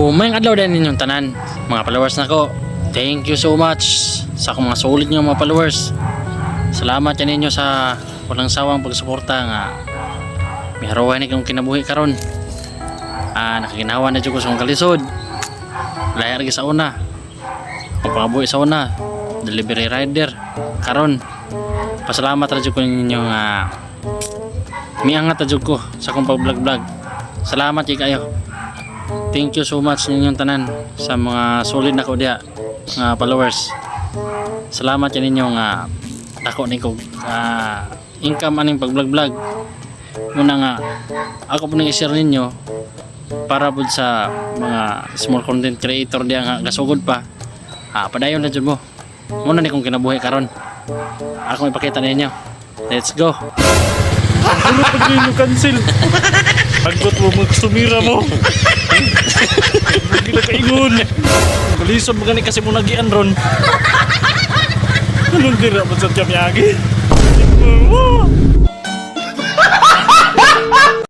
Mayang adlaw din ninyong tanan mga followers nako. Thank you so much sa akong mga solid nga mga followers. Salamat yan ninyo sa walang sawang pagsuporta nga miharuhay ni kong kinabuhi karon. Nakaginawa na dyan ko sa akong kalisod. Layar sa una. Pagpangabuhi sa una. Delivery rider karon. Pasalamat ra jud ko ninyo nga miangat ra jud ko sa akong pag-vlog. Salamat kayo. Thank you so much ninyong tanan sa mga solid na ko diha nga followers. Salamat yan ninyo nga dako ni ko income aning pag-vlog. Muna nga ako po nang i-share ninyo para po sa mga small content creator diha nga gasugod pa. Padayon na jud mo. Muna ni kong kinabuhi karon. Ako ipakita ninyo. Let's go. Ano pag ninyo cancel? Aggot mo magsumira mo. Hindi na kaingon. Kulisan mo gani kasi mo nagian ron. Anong dira mo sa kami agi?